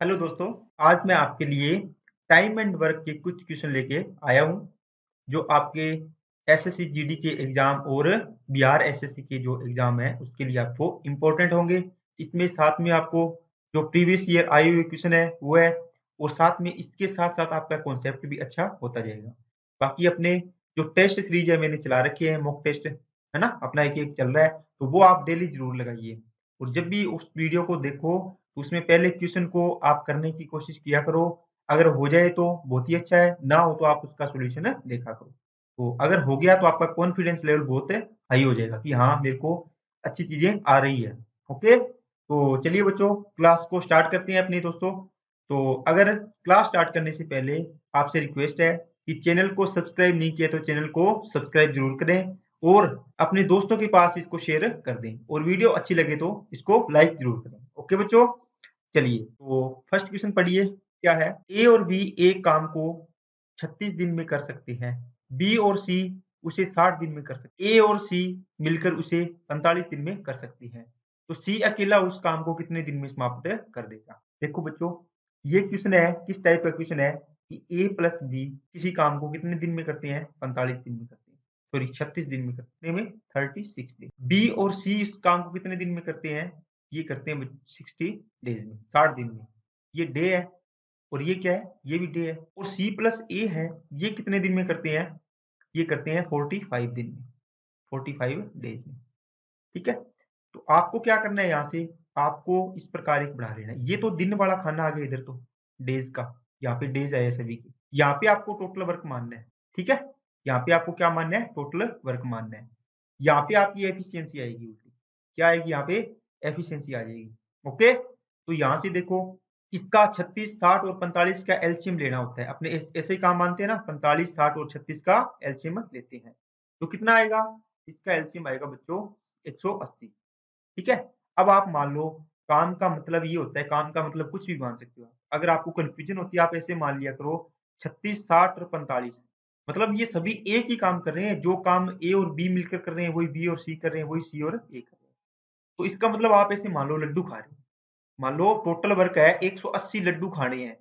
Hello दोस्तों, आज मैं आपके लिए टाइम एंड वर्क के कुछ क्वेश्चन लेके आया हूँ जो आपके एसएससी जीडी के एग्जाम और बिहार एसएससी के जो एग्जाम है उसके लिए आपको इम्पोर्टेंट होंगे। इसमें साथ में आपको जो प्रीवियस ईयर आए हुए क्वेश्चन है वो है और साथ में इसके साथ साथ आपका कॉन्सेप्ट भी अच्छा होता जाएगा। बाकी अपने जो टेस्ट सीरीज है मैंने चला रखे हैं, मॉक टेस्ट है ना, अपना एक एक चल रहा है, तो वो आप डेली जरूर लगाइए और जब भी उस वीडियो को देखो तो उसमें पहले क्वेश्चन को आप करने की कोशिश किया करो। अगर हो जाए तो बहुत ही अच्छा है, ना हो तो आप उसका सॉल्यूशन देखा करो। तो अगर हो गया तो आपका कॉन्फिडेंस लेवल बहुत हाई हो जाएगा कि हाँ मेरे को अच्छी चीजें आ रही है। ओके, तो चलिए बच्चों क्लास को स्टार्ट करते हैं अपने दोस्तों। तो अगर क्लास स्टार्ट करने से पहले आपसे रिक्वेस्ट है कि चैनल को सब्सक्राइब नहीं किया तो चैनल को सब्सक्राइब जरूर करें और अपने दोस्तों के पास इसको शेयर कर दें और वीडियो अच्छी लगे तो इसको लाइक जरूर करें। ओके बच्चों, चलिए तो फर्स्ट क्वेश्चन पढ़िए क्या है। ए और बी एक काम को 36 दिन में कर सकते हैं, बी और सी उसे 60 दिन में कर सकते हैं, ए और सी मिलकर उसे 45 दिन में कर सकती हैं, तो सी अकेला उस काम को कितने दिन में समाप्त कर देगा। देखो बच्चों, ये क्वेश्चन है किस टाइप का क्वेश्चन है कि ए प्लस बी किसी काम को कितने दिन में करते हैं, 45 दिन में करते हैं, सॉरी 36 दिन में करते हैं, 36 दिन। बी और सी इस काम को कितने दिन में करते हैं, ये करते हैं 60 डेज में, 60 दिन में। ये डे है और ये क्या है, ये भी डे है। और सी प्लस ए है, ये कितने दिन में करते हैं, ये करते हैं 45 दिन में, 45 डेज में। ठीक है, तो आपको क्या करना है, यहाँ से आपको इस प्रकार एक बना लेना है। ये तो दिन वाला खाना आ गया, इधर तो डेज का, यहाँ पे डेज आया सभी के, यहाँ पे आपको टोटल वर्क मानना है। ठीक है, यहाँ पे आपको क्या मानना है, टोटल वर्क मानना है। यहाँ पे आपकी एफिशिएंसी आएगी उल्टी, क्या आएगी यहाँ पे, एफिशिएंसी आ जाएगी। ओके, तो यहाँ से देखो इसका 36, 60 और 45 का एलसीएम लेना होता है अपने, ऐसे ही काम मानते हैं ना, 45, 60 और 36 का एलसीएम लेते हैं, तो कितना आएगा, इसका एलसीएम आएगा बच्चों 180। ठीक है, अब आप मान लो काम का मतलब ये होता है, काम का मतलब कुछ भी मान सकते हो। अगर आपको कंफ्यूजन होती है आप ऐसे मान लिया करो 36, 60 और 45 मतलब ये सभी एक ही काम कर रहे हैं, जो काम ए और बी मिलकर कर रहे हैं वही बी और सी कर रहे हैं, वही सी और ए कर रहे हैं। तो इसका मतलब आप ऐसे मान लो लड्डू खा रहे हो, मान लो टोटल वर्क है 180 लड्डू खाने हैं,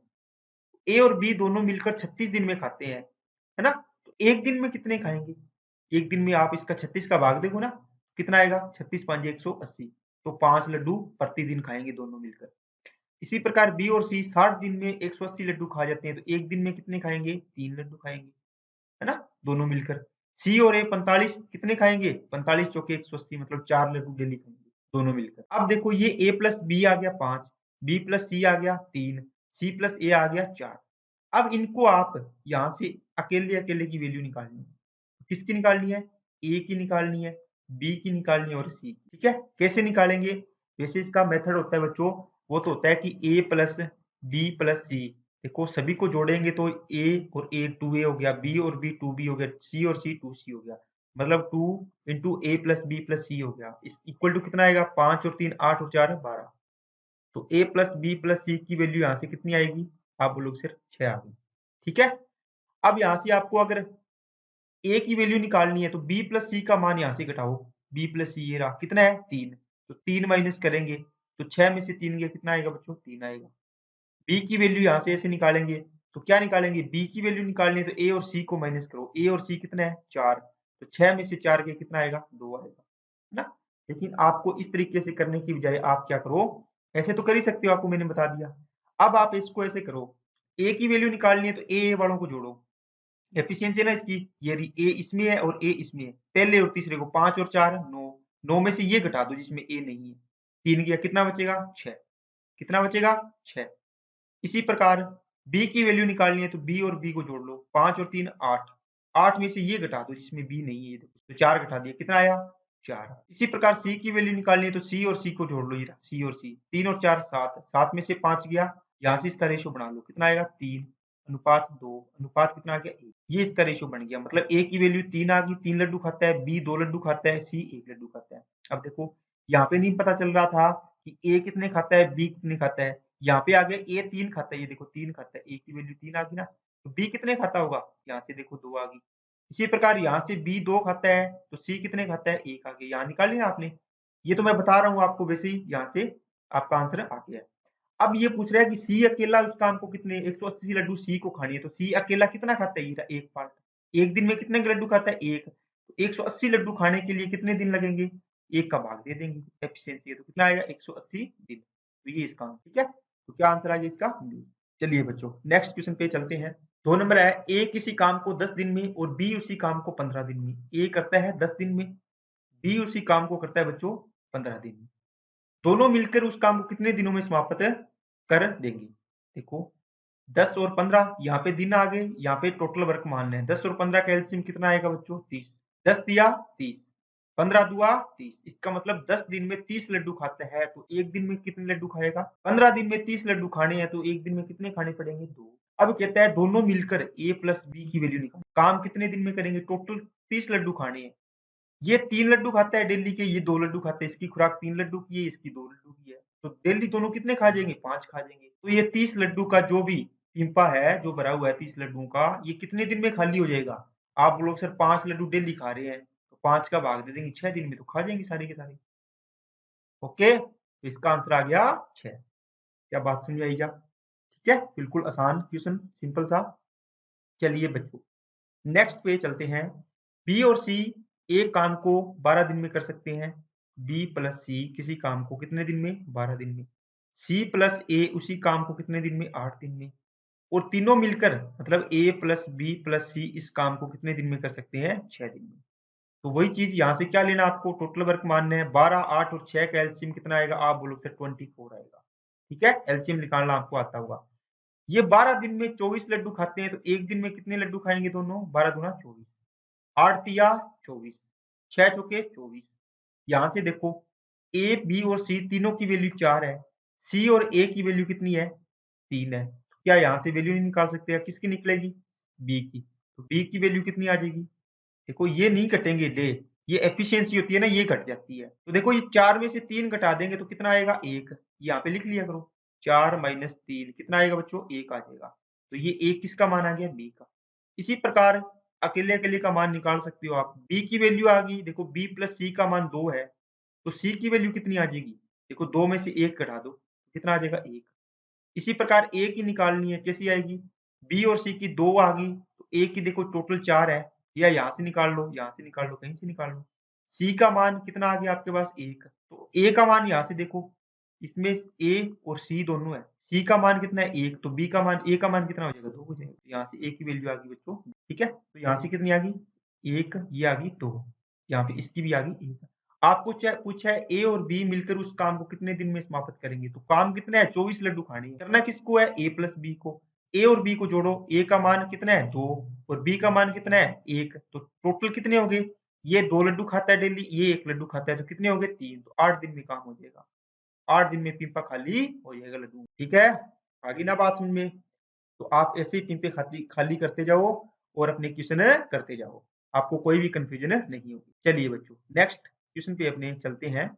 ए और बी दोनों मिलकर 36 दिन में खाते हैं, है ना। तो एक दिन में कितने खाएंगे, एक दिन में आप इसका 36 का भाग देखो ना, कितना आएगा, 36 5 180, तो 5 लड्डू प्रतिदिन खाएंगे दोनों मिलकर। इसी प्रकार बी और सी 60 दिन में 180 लड्डू खा जाते हैं, तो एक दिन में कितने खाएंगे, 3 लड्डू खाएंगे, है ना, दोनों मिलकर। सी और ए 45 कितने खाएंगे, 45 चौके 180 मतलब 4 लड्डू डेली खाएंगे दोनों मिलकर। अब देखो ये ए प्लस बी आ गया 5, बी प्लस सी आ गया 3, सी प्लस ए आ गया 4। अब इनको आप यहाँ से अकेले अकेले की वैल्यू निकालनी है, किसकी निकालनी है, ए की निकालनी है, बी की निकालनी है और सी की। ठीक है, कैसे निकालेंगे, वैसे इसका मेथड होता है बच्चों, वो तो होता है कि ए प्लस बी प्लस सी, देखो सभी को जोड़ेंगे तो ए और ए 2a हो गया, बी और बी 2b हो गया, सी और सी 2c हो गया, मतलब 2 इंटू ए प्लस बी प्लस सी हो गया, इस इक्वल टू कितना आएगा, 5 और 3 8 और 4 12। तो ए प्लस बी प्लस सी की वैल्यू यहाँ से कितनी आएगी, आप बोलोगे सर 6 आ गई। ठीक है, अब यहाँ से आपको अगर ए की वैल्यू निकालनी है तो बी प्लस सी का मान यहाँ से घटाओ, बी प्लस सी ये रहा, कितना है 3, तो 3 माइनस करेंगे तो 6 में से 3 गया, कितना आएगा बच्चों, 3 आएगा। बी की वैल्यू यहाँ से ऐसे निकालेंगे, तो क्या निकालेंगे, बी की वैल्यू निकालनी है तो ए और सी को माइनस करो, ए और सी कितना है 4, तो 6 में से 4 गया, कितना आएगा 2 आएगा, है ना। लेकिन आपको इस तरीके से करने की बजाय आप क्या करो, ऐसे तो कर ही सकते हो, आपको मैंने बता दिया। अब आप इसको ऐसे करो, ए की वैल्यू निकालनी है तो ए वालों को जोड़ो, एफिशिएंसी है ना इसकी, ये ए इसमें है और ए इसमें है, पहले और तीसरे को 5 और 4 9, 9 में से ये घटा दो जिसमें ए नहीं है, 3 गया, कितना बचेगा 6, कितना बचेगा 6। इसी प्रकार बी की वैल्यू निकालनी है तो बी और बी को जोड़ लो, 5 और 3 8, 8 में से ये घटा दो जिसमें बी नहीं है, तो 4 घटा दिया, कितना आया 4। इसी प्रकार सी की वैल्यू निकालनी है तो सी और सी को जोड़ लो, ये सी और सी, 3 और 4 7, 7 में से 5 गया, यहाँ से इसका रेशो बना लो, कितना आएगा 3 अनुपात 2, अनुपात कितना आ गया 1, ये इसका रेशो बन गया, मतलब ए की वैल्यू 3 आ गई, 3 लड्डू खाता है, बी 2 लड्डू खाता है, सी 1 लड्डू खाता है। अब देखो यहाँ पे नहीं पता चल रहा था कि ए कितने खाता है, बी कितने खाता है, यहाँ पे आ गया ए 3 खाता है, ये देखो 3 खाता है, ए की वैल्यू 3 आ गई ना, तो बी कितने खाता होगा, यहाँ से देखो 2 आ गई। इसी प्रकार यहाँ से बी 2 खाता है तो सी कितने खाता है, 1 आ गया, यहाँ निकाल लिया आपने। ये तो मैं बता रहा हूँ आपको, वैसे ही यहाँ से आपका आंसर आ गया है। अब ये पूछ रहा है कि सी अकेला उस काम को कितने 180 लड्डू सी को खानी है, तो सी अकेला कितना खाता है, ये एक पार्ट, एक दिन में कितने लड्डू खाता है, एक, तो 180 लड्डू खाने के लिए कितने दिन लगेंगे, एक का भाग दे देंगे एफिशिएंसी है, तो कितना आएगा 180 दिन, तो ये इसका आंसर। ठीक है, तो क्या आंसर आएगा इसका, बी। चलिए बच्चों नेक्स्ट क्वेश्चन पे चलते हैं। 2 नंबर है, ए किसी काम को 10 दिन में और बी उसी काम को 15 दिन में। ए करता है 10 दिन में, बी उसी काम को करता है बच्चों 15 दिन में। दोनों मिलकर उस काम को कितने दिनों में समाप्त कर देंगे। देखो 10 और 15 यहाँ पे दिन आ गए, यहाँ पे टोटल वर्क मान है, 10 और 15 का एलसीएम कितना आएगा बच्चों 30, 10 दिया 30, 15 दुआ 30, इसका मतलब 10 दिन में 30 लड्डू खाता है, तो एक दिन में कितने लड्डू खाएगा, 15 दिन में 30 लड्डू खाने हैं, तो एक दिन में कितने खाने पड़ेंगे, 2। अब कहता है दोनों मिलकर a प्लस बी की वैल्यू निकालो, काम कितने दिन में करेंगे, टोटल 30 लड्डू खाने हैं, ये 3 लड्डू खाता है डेली के, ये 2 लड्डू खाते हैं, इसकी खुराक 3 लड्डू की है, इसकी 2 लड्डू की है, तो डेली दोनों कितने खा जाएंगे, 5 खा जाएंगे, तो ये 30 लड्डू का जो भी पिंपा है जो भरा हुआ है 30 लड्डुओं का, ये कितने दिन में खाली हो जाएगा। आप लोग सर 5 लड्डू डेली खा रहे हैं, तो 5 का भाग दे देंगे 6 दिन में, तो खा जाएंगे सारे के सारे। ओके, तो इसका आंसर आ गया 6। क्या बात समझ आई क्या, ठीक है, बिल्कुल आसान क्वेश्चन, सिंपल सा। चलिए बच्चों नेक्स्ट पे चलते हैं। बी और सी एक काम को 12 दिन में कर सकते हैं, बी प्लस सी किसी काम को कितने दिन में, 12 दिन में, सी प्लस ए उसी काम को कितने दिन में, 8 दिन में, और तीनों मिलकर मतलब ए प्लस बी प्लस सी इस काम को कितने दिन में कर सकते हैं, 6 दिन में। तो वही चीज यहाँ से क्या लेना, आपको टोटल वर्क मानना है, 12, 8 और 6 का एलसीएम कितना आएगा, आप बोलो सर 24 आएगा। ठीक है, एलसीएम निकालना आपको आता होगा। ये 12 दिन में 24 लड्डू खाते हैं, तो एक दिन में कितने लड्डू खाएंगे दोनों, 12 दूना 24, 8 तिया 24, 6 चौके 24। यहां से देखो ए बी और सी तीनों की वैल्यू 4 है, सी और ए की वैल्यू कितनी है, 3 है, तो क्या यहाँ से वैल्यू नहीं निकाल सकते, किसकी निकलेगी, बी की, तो बी की वैल्यू कितनी आ जाएगी, देखो ये नहीं कटेंगे डे, ये एफिशिएंसी होती है ना, ये घट जाती है, तो देखो ये 4 में से 3 घटा देंगे तो कितना आएगा, 1, यहाँ पे लिख लिया करो, 4 माइनस 3 कितना आएगा बच्चों, 1 आ जाएगा, तो ये 1 किसका मान आ गया, बी का। इसी प्रकार अकेले अकेले का मान निकाल सकते हो आप, बी की वैल्यू आ गई, देखो बी प्लस सी का मान 2 है, तो सी की वैल्यू कितनी आ जाएगी, देखो 2 में से 1 घटा दो, कितना आ जाएगा, 1। इसी प्रकार ए की निकालनी है, कैसी आएगी, बी और सी की 2 आ गई, तो ए की देखो टोटल 4 है, या यहाँ से निकाल लो, यहाँ से निकाल लो, कहीं से निकाल लो। सी का मान कितना आ गया आपके पास, 1, तो ए का मान यहाँ से देखो, इसमें ए और सी दोनों है, सी का मान कितना है, 1, तो बी का मान, ए का मान कितना हो जाएगा, 2 हो जाएगा, यहाँ से ए की वैल्यू आ गई बच्चों। ठीक है, तो यहाँ से कितनी आ गई, 1, ये आ गई 2, यहाँ पे इसकी भी आ गई 1। आपको पूछा है ए और बी मिलकर उस काम को कितने दिन में समाप्त करेंगे, तो काम कितना है, 24 लड्डू खाने हैं, करना किसको है, ए प्लस बी को, ए और बी को जोड़ो, ए का मान कितना है 2 और बी का मान कितना है 1, तो टोटल कितने हो गए, ये 2 लड्डू खाता है डेली, ये 1 लड्डू खाता है, तो कितने हो गए 3, तो 8 दिन में काम हो जाएगा, 8 दिन में पिंपा खाली हो जाएगा लड्डू। ठीक है, आगे ना बात समझ में, तो आप ऐसे ही पिंपे खाली करते जाओ और अपने क्वेश्चन करते जाओ, आपको कोई भी कंफ्यूजन नहीं होगी। चलिए बच्चों नेक्स्ट क्वेश्चन पे अपने चलते हैं।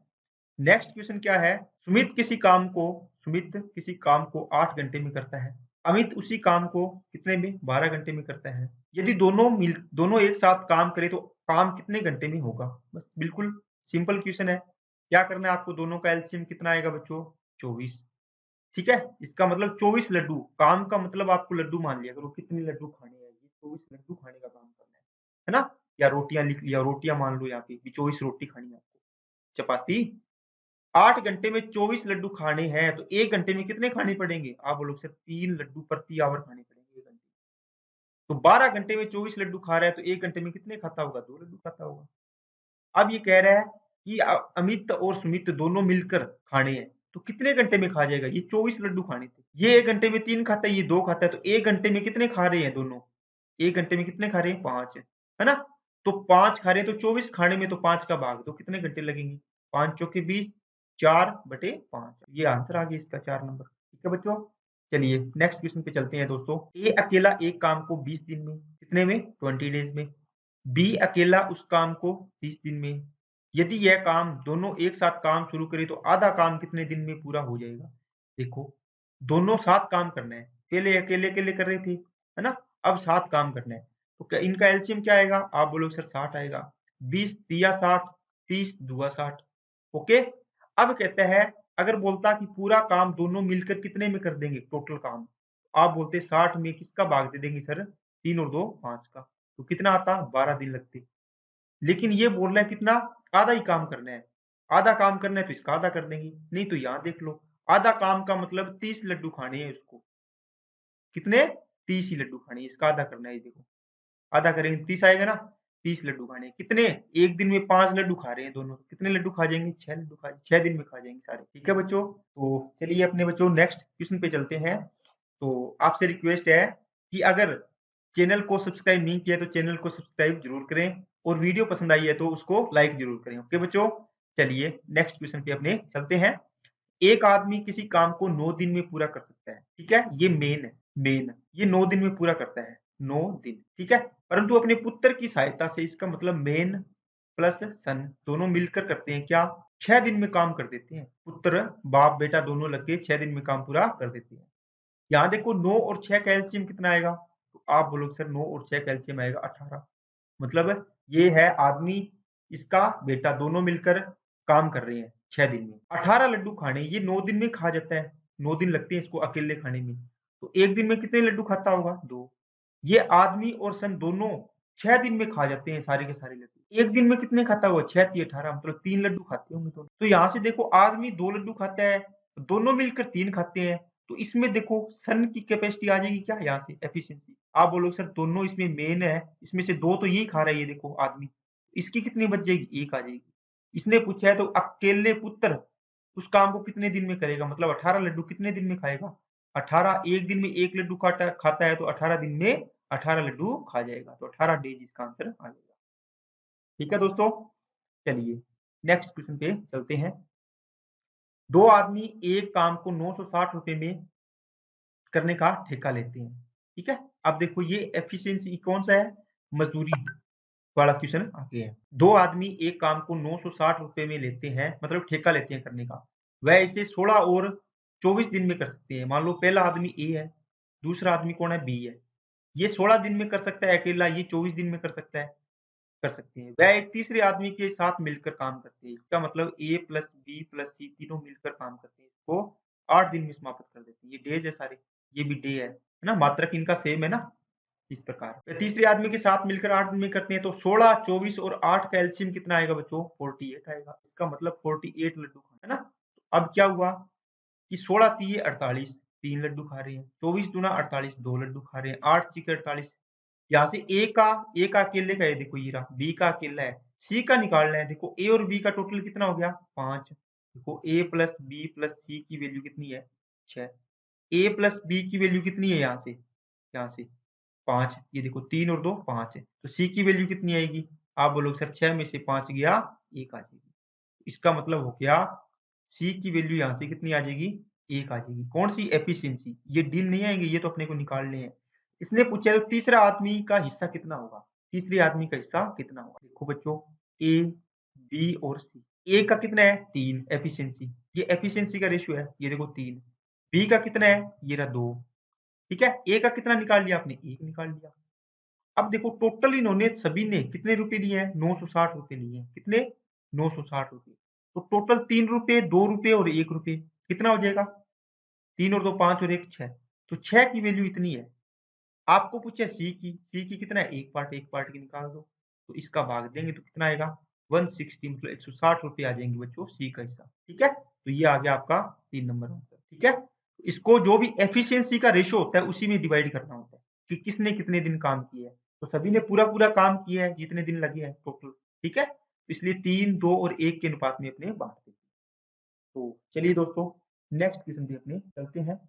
नेक्स्ट क्वेश्चन क्या है, सुमित किसी काम को 8 घंटे में करता है, अमित उसी काम को कितने में, 12 घंटे में करता है। यदि दोनों एक साथ काम करें तो काम कितने घंटे में होगा, बस बिल्कुल सिंपल क्वेश्चन है। क्या करना है आपको, दोनों का एलसीएम कितना आएगा बच्चों, 24। ठीक है, इसका मतलब 24 लड्डू, काम का मतलब आपको लड्डू मान लिया करो, कितने लड्डू खाने हैं, ये 24 लड्डू खाने का काम करना है ना, या रोटियां लिख लिया, रोटियां मान लो, यहाँ पे 24 रोटी खानी है आपको, चपाती। 8 घंटे में 24 लड्डू खाने हैं, तो 1 घंटे में कितने खाने पड़ेंगे, आप बोलोगे सर 3 लड्डू प्रति आवर खाने पड़ेंगे 1 घंटे, तो 12 घंटे में 24 लड्डू खा रहा है, तो 1 घंटे में कितने खाता होगा, 2 लड्डू खाता होगा। अब ये कह रहा है कि अमित और सुमित दोनों मिलकर खाने हैं, तो कितने घंटे में खा जाएगा, ये 24 लड्डू खाने थे, ये 1 घंटे में 3 खाता है, ये 2 खाता है, तो 1 घंटे में कितने खा रहे हैं दोनों, 1 घंटे में कितने खा रहे हैं, 5, है ना, तो 5 खा रहे हैं, तो 24 खाने में, तो 5 का भाग दो, कितने घंटे लगेंगे, 5 चौके 20, 4/5, ये आंसर आ गया इसका 4 नंबर। ठीक है बच्चों, चलिए नेक्स्ट क्वेश्चन पे चलते हैं दोस्तों। ए अकेला एक काम को 20 दिन में, कितने में, 20 डेज में, बी अकेला उस काम को 30 दिन में। यदि यह काम दोनों एक साथ काम शुरू करें तो आधा काम कितने दिन में पूरा हो जाएगा। देखो दोनों साथ काम करना है, पहले अकेले अकेले कर रहे थे, है ना, अब साथ काम करना है, तो क्या इनका एलसीएम क्या आएगा, आप बोलो सर 60 आएगा, 20 तिया 60, 30 दुआ 60। ओके, अब कहता है अगर बोलता कि पूरा काम दोनों मिलकर कितने में कर देंगे टोटल काम, आप बोलते 60 में किसका भाग दे देंगे सर, 3 और 2 5 का, तो कितना आता, 12 दिन लगते। लेकिन ये बोल रहा है कितना, आधा ही काम करना है, आधा काम करना है तो इसका आधा कर देंगे। नहीं तो यहाँ देख लो, आधा काम का मतलब 30 लड्डू खाने हैं उसको, कितने, 30 ही लड्डू खाने हैं, इसका आधा करना है। ये देखो आधा करेंगे 30 आएगा ना, 30 लड्डू खाने हैं। कितने, एक दिन में 5 लड्डू खा रहे हैं दोनों, कितने लड्डू खा जाएंगे, 6 लड्डू खा, 6 दिन में खा जाएंगे सारे। ठीक है बच्चों, तो चलिए अपने बच्चों नेक्स्ट क्वेश्चन पे चलते हैं। तो आपसे रिक्वेस्ट है कि अगर चैनल को सब्सक्राइब नहीं किया तो चैनल को सब्सक्राइब जरूर करें, और वीडियो पसंद आई है तो उसको लाइक जरूर करें। ओके बच्चों, चलिए नेक्स्ट क्वेश्चन पे अपने चलते हैं। एक आदमी किसी काम को 9 दिन में पूरा कर सकता है, ठीक है, ये मेन है, मेन ये 9 दिन में पूरा करता है, 9 दिन, ठीक है। परंतु अपने पुत्र की सहायता से, इसका मतलब मेन प्लस सन दोनों मिलकर करते हैं क्या, 6 दिन में काम कर देते हैं। पुत्र बाप बेटा दोनों लग के 6 दिन में काम पूरा कर देते हैं। यहाँ देखो 9 और 6 का एलसीएम कितना आएगा, तो आप बोलोगे सर 9 और 6 का एलसीएम आएगा 18। मतलब ये है आदमी, इसका बेटा दोनों मिलकर काम कर रहे हैं 6 दिन में। 18 लड्डू खाने, ये 9 दिन में खा जाता है, 9 दिन लगते हैं इसको अकेले खाने में। तो एक दिन में कितने लड्डू खाता होगा, 2। ये आदमी और सन दोनों 6 दिन में खा जाते हैं सारे के सारे लड्डू। एक दिन में कितने खाता होगा, 6 3 18, मतलब 3 लड्डू खाते होंगे दोनों। तो यहाँ से देखो आदमी 2 लड्डू खाता है, दोनों मिलकर 3 खाते हैं, तो इसमें देखो सन की कैपेसिटी आ जाएगी क्या, यहाँ से एफिशिएंसी। आप बोलोगे सर दोनों इसमें मेन है, इसमें से 2 तो यही खा रहा है, ये देखो आदमी, इसकी कितनी बच जाएगी, 1 आ जाएगी। इसने पूछा है तो अकेले पुत्र उस काम को कितने दिन में करेगा, मतलब 18 लड्डू कितने दिन में खाएगा, 18, एक दिन में 1 लड्डू खाता है तो 18 दिन में 18 लड्डू खा जाएगा, तो 18 डेज इसका आंसर आ जाएगा। ठीक है दोस्तों, चलिए नेक्स्ट क्वेश्चन पे चलते हैं। दो आदमी एक काम को 960 रुपए में करने का ठेका लेते हैं, ठीक है। अब देखो ये एफिशिएंसी कौन सा है, मजदूरी वाला क्वेश्चन आ गया है। दो आदमी एक काम को 960 रुपए में लेते हैं, मतलब ठेका लेते हैं करने का, वह इसे 16 और 24 दिन में कर सकते हैं। मान लो पहला आदमी ए है, दूसरा आदमी कौन है, बी है। ये 16 दिन में कर सकता है अकेला, ये 24 दिन में कर सकता है, कर सकते हैं। वह एक तीसरे आदमी के साथ मिलकर काम करते हैं, इसका मतलब ए प्लस बी प्लस सी तीनों मिलकर काम करते हैं, इसको 8 दिन में समाप्त कर देते हैं। ये डेज है सारे, ये भी डे है ना, मात्रक इनका सेम है ना, इस प्रकार। तीसरे आदमी के साथ मिलकर 8 दिन में करते हैं, तो 16, 24 और 8 का एलसीएम कितना आएगा बच्चों, 48 आएगा। इसका मतलब 48 लड्डू है ना। तो अब क्या हुआ कि 16 तीय 48, 3 लड्डू खा रहे हैं, 24 दूना 48, 2 लड्डू खा रहे हैं, 8 सी 48। यहाँ से ए का अकेले का है, देखो ये रहा, बी का अकेला है, सी का निकालना है। देखो ए और बी का टोटल कितना हो गया, 5। देखो ए प्लस बी प्लस सी की वैल्यू कितनी है, 6। ए प्लस बी की वैल्यू कितनी है, यहाँ से 5, ये देखो 3 और 2 5 है, तो सी की वैल्यू कितनी आएगी, आप बोलोगे सर 6 में से 5 गया, 1 आ जाएगी। इसका मतलब हो गया सी की वैल्यू यहाँ से कितनी आ जाएगी, 1 आ जाएगी। कौन सी, एफिशिएंसी। ये दिन नहीं आएंगे, ये तो अपने को निकालने हैं। इसने पूछा है तो तीसरा आदमी का हिस्सा कितना होगा, तीसरे आदमी का हिस्सा कितना होगा। देखो बच्चों ए बी और सी, ए का कितना है 3 एफिशिएंसी, ये एफिशिएंसी का रेशियो है, ये देखो 3। बी का कितना है, ये रहा 2, ठीक है। ए का कितना निकाल लिया आपने, 1 निकाल लिया। अब देखो टोटल इन्होंने सभी ने कितने रुपए लिए हैं, 960 रुपए लिए हैं, कितने, 960 रुपए। तो टोटल 3 रुपए, 2 रुपए और 1 रुपए, कितना हो जाएगा, 3 और 2 5 और 1 6। तो 6 की वैल्यू इतनी है। आपको पूछे सी की कितना है, एक पार्ट की निकाल दो, तो इसका भाग देंगे तो कितना आएगा, 160, मतलब 160 रुपए आ जाएंगे बच्चों सी का हिस्सा, ठीक है। तो ये आ गया आपका 3 नंबर आंसर, ठीक है। इसको जो भी एफिशिएंसी का रेशियो होता है उसी में डिवाइड करना होता है कि किसने कितने दिन काम किया है। तो सभी ने पूरा पूरा काम किया है जितने दिन लगे हैं टोटल, ठीक है। तो इसलिए 3, 2 और 1 के अनुपात में अपने बांट देते हैं। तो चलिए दोस्तों नेक्स्ट क्वेश्चन पे अपने चलते हैं।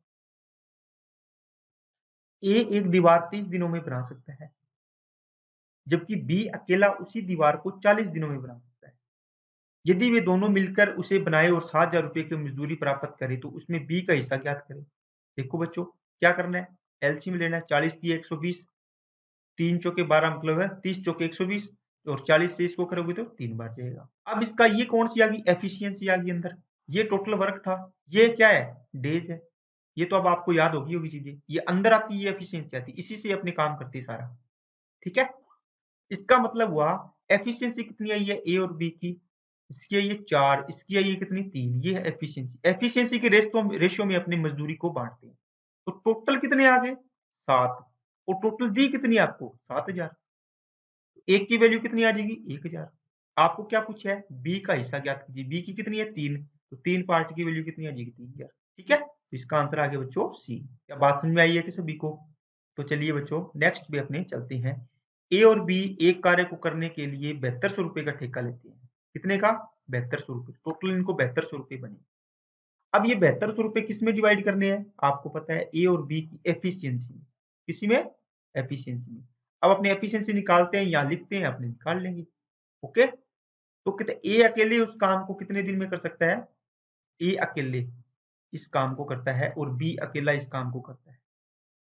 ए एक दीवार 30 दिनों में बना सकता है, जबकि बी अकेला उसी दीवार को 40 दिनों में बना सकता है। यदि वे दोनों मिलकर उसे बनाए और 7,000 रुपए की मजदूरी प्राप्त करें तो उसमें बी का हिस्सा ज्ञात करें। देखो बच्चों क्या करना है, एलसीएम लेना है, 40 तिया 120, 3 चौके 12 मतलब है 30 चौके 120, और 40 से इसको करोगे तो 3 बार जाएगा। अब इसका ये कौन सी आ गई, एफिशिएंसी आ गई अंदर। ये टोटल वर्क था, ये क्या है, डेज है। ये तो अब आपको याद होगी चीजें, ये अंदर आती है, ये एफिशिएंसी आती है, इसी से अपने काम करते हैं सारा, ठीक है। इसका मतलब हुआ एफिशिएंसी कितनी आई है ए और बी की, इसकी है ये 4, इसकी है ये कितनी 3, ये है एफिशिएंसी। एफिशिएंसी के रेशियो में अपनी मजदूरी को बांटते हैं। तो टोटल कितने आ गए 7 और टोटल दी कितनी है आपको 7000। एक की वैल्यू कितनी आ जाएगी 1000। आपको क्या पूछा है बी का हिस्सा ज्ञात कीजिए। बी की कितनी है 3, तो 3 पार्ट की वैल्यू कितनी आ जाएगी 3000। ठीक है, तो इसका आंसर आ गया बच्चों सी। क्या बात समझ में आई है कि सभी को? तो चलिए बच्चों नेक्स्ट पे अपने चलते हैं। ए और बी एक कार्य को करने के लिए 7200 रुपए का ठेका लेते हैं। कितने का 7200 रुपए, टोटल इनको 7200 रुपए बने। अब ये 7200 रुपए किस में डिवाइड करने हैं? आपको पता है ए और बी की एफिशिएंसी में। किसी में? एफिशिएंसी में। अब अपने एफिशिएंसी निकालते हैं, यहाँ लिखते हैं, अपने निकाल लेंगे। ओके, तो कहते ए अकेले उस काम को कितने दिन में कर सकता है? ए अकेले इस काम को करता है और बी अकेला इस काम को करता है।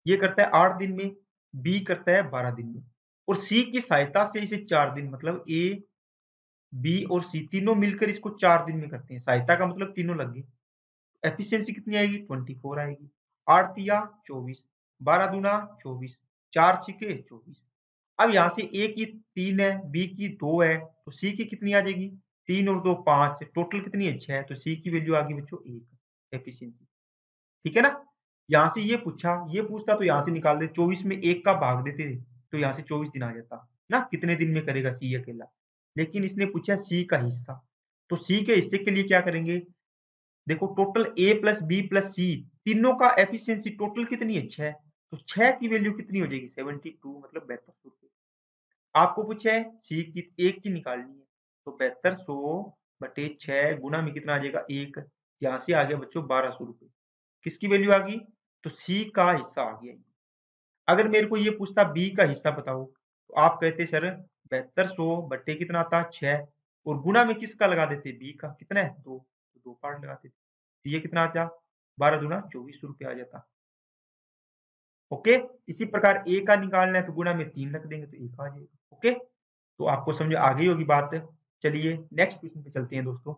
ये करता है 8 दिन में, बी करता है 12 दिन में, और सी की सहायता से इसे 4 दिन, मतलब ए बी और सी तीनों मिलकर इसको 4 दिन में करते हैं। सहायता का मतलब तीनों लग गए। एफिशिएंसी कितनी आएगी 24 आएगी। 8 तिया 24, 12 दूना 24, 4 छिके 24। अब यहाँ से ए की 3 है, बी की 2 है, तो सी की कितनी आ जाएगी 3 और 2 5, टोटल कितनी है 6, तो सी की वैल्यू आ गई बच्चों 1 एफिशिएंसी। ठीक है ना? यहाँ से ये पूछा, ये पूछता तो यहाँ से निकाल दे, 24 में 1 का भाग देते तो यहाँ से 24 दिन आ जाता ना, कितने दिन में करेगा सी अकेला। लेकिन इसने पूछा सी का हिस्सा, तो सी के हिस्से के लिए क्या करेंगे? देखो total A plus B plus सी तीनों का एफिशिएंसी टोटल कितनी है 6, तो 6 की वैल्यू कितनी हो जाएगी 72, मतलब 7200 रुपए। आपको पूछा है सी की एक की निकालनी है, तो 7200 बटे 6 गुना में कितना आ जाएगा 1, यहाँ से आ गया बच्चों 1200 रुपए। किसकी वैल्यू आ गई? तो सी का हिस्सा आ गया। अगर मेरे को ये पूछता बी का हिस्सा बताओ, तो आप कहते सर 7200 बटे कितना आता 6 और गुणा में किसका लगा देते बी का, कितना है 2, तो 2 पार्ट लगाते। तो ये कितना आता 12 दूना 2400 रुपये आ जाता। ओके, इसी प्रकार ए का निकालना है तो गुणा में 3 रख देंगे तो 1 आ जाएगा। ओके, तो आपको समझ आ गई होगी बात। चलिए नेक्स्ट क्वेश्चन पे चलते हैं दोस्तों।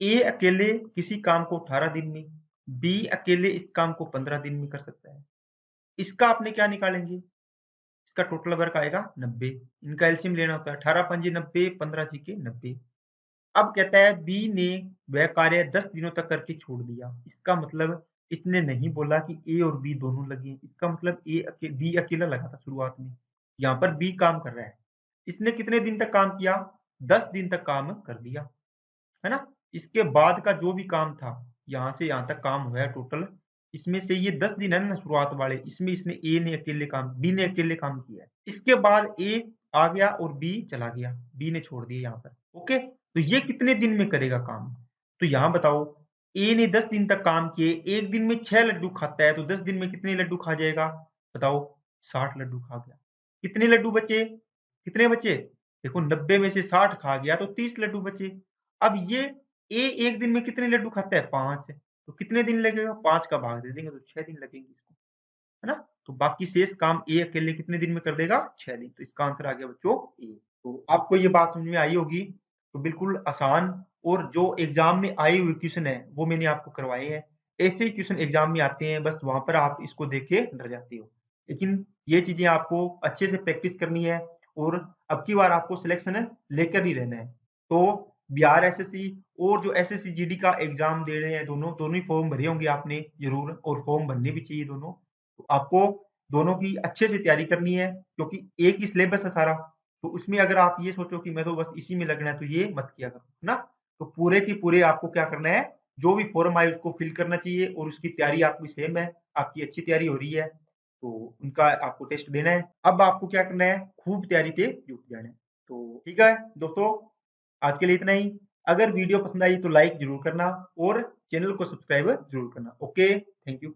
ए अकेले किसी काम को 18 दिन में, बी अकेले इस काम को 15 दिन में कर सकता है। इसका आपने क्या निकालेंगे? इसका टोटल वर्क आएगा 90। इनका एलसीएम लेना होता है, 18 पंजे 90, 15 छीके 90। अब कहता है बी ने वह कार्य 10 दिनों तक करके छोड़ दिया। इसका मतलब इसने नहीं बोला कि ए और बी दोनों लगे, इसका मतलब बी अकेला लगा था शुरुआत में। यहाँ पर बी काम कर रहा है। इसने कितने दिन तक काम किया? 10 दिन तक काम कर दिया, है ना? इसके बाद का जो भी काम था, यहाँ से यहाँ तक काम हुआ है टोटल, इसमें से ये 10 दिन है ना शुरुआत वाले, इसमें इसने ए ने अकेले काम, बी ने अकेले काम किया है। इसके बाद ए आ गया और बी चला गया, बी ने छोड़ दिया यहाँ पर। ओके, तो ये कितने दिन में करेगा काम? तो यहाँ बताओ, ए ने 10 दिन तक काम किए, एक दिन में 6 लड्डू खाता है, तो 10 दिन में कितने लड्डू खा जाएगा? बताओ, 60 लड्डू खा गया। कितने लड्डू बचे? कितने बचे? देखो 90 में से 60 खा गया तो 30 लड्डू बचे। अब ये ए एक दिन में कितने लड्डू खाता है 5, तो कितने दिन लगेगा? 5 का भाग दे देंगे तो 6 दिन लगेंगे इसको, है ना? तो बाकी शेष काम ए अकेले कितने दिन में कर देगा? 6 दिन। तो इसका आंसर आ गया बच्चों ए। तो आपको ये बात समझ में आई होगी। तो बिल्कुल आसान और जो एग्जाम में आए हुए क्वेश्चन है वो मैंने आपको करवाए हैं। ऐसे ही क्वेश्चन एग्जाम में आते हैं, बस वहां पर आप इसको देख के डर जाते हो। लेकिन ये चीजें आपको अच्छे से प्रैक्टिस करनी है और अब की बार आपको सिलेक्शन लेकर ही रहना है। तो बिहार एसएससी और जो एसएससी जीडी का एग्जाम दे रहे हैं, दोनों दोनों ही फॉर्म भरे होंगे आपने जरूर, और फॉर्म भरने भी चाहिए दोनों। तो आपको दोनों की अच्छे से तैयारी करनी है, क्योंकि एक ही सिलेबस है सारा। तो उसमें अगर आप ये सोचो कि मैं तो बस इसी में लगना है, तो ये मत किया करो, है ना? तो पूरे की पूरे आपको क्या करना है, जो भी फॉर्म आए उसको फिल करना चाहिए, और उसकी तैयारी आपकी सेम है, आपकी अच्छी तैयारी हो रही है, तो उनका आपको टेस्ट देना है। अब आपको क्या करना है, खूब तैयारी पे जुट जाना है। तो ठीक है दोस्तों, आज के लिए इतना ही। अगर वीडियो पसंद आई तो लाइक जरूर करना और चैनल को सब्सक्राइब जरूर करना। Okay, thank you.